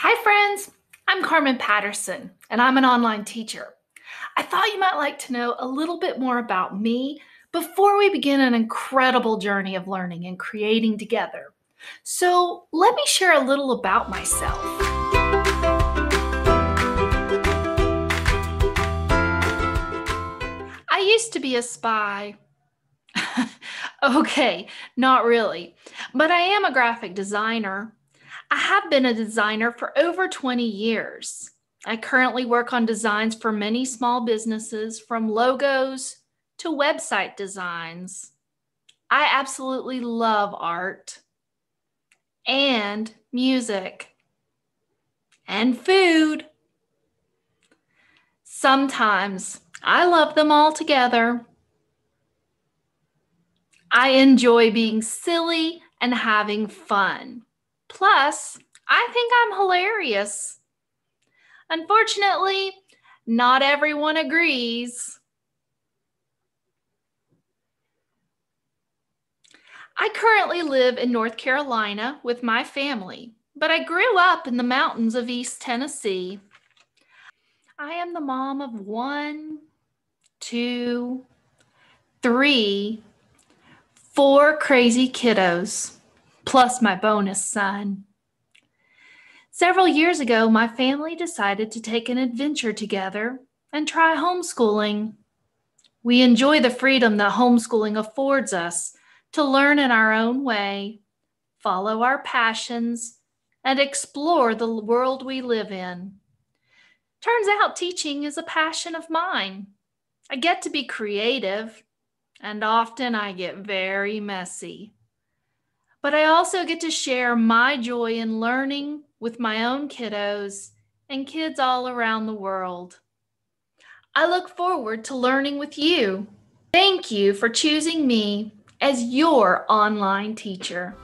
Hi, friends. I'm Carmen Patterson, and I'm an online teacher. I thought you might like to know a little bit more about me before we begin an incredible journey of learning and creating together. So, let me share a little about myself. I used to be a spy. Okay, not really, but I am a graphic designer. I have been a designer for over 20 years. I currently work on designs for many small businesses, from logos to website designs. I absolutely love art and music and food. Sometimes I love them all together. I enjoy being silly and having fun. Plus, I think I'm hilarious. Unfortunately, not everyone agrees. I currently live in North Carolina with my family, but I grew up in the mountains of East Tennessee. I am the mom of one, two, three, four crazy kiddos, plus my bonus son. Several years ago, my family decided to take an adventure together and try homeschooling. We enjoy the freedom that homeschooling affords us to learn in our own way, follow our passions, and explore the world we live in. Turns out teaching is a passion of mine. I get to be creative, and often I get very messy. But I also get to share my joy in learning with my own kiddos and kids all around the world. I look forward to learning with you. Thank you for choosing me as your online teacher.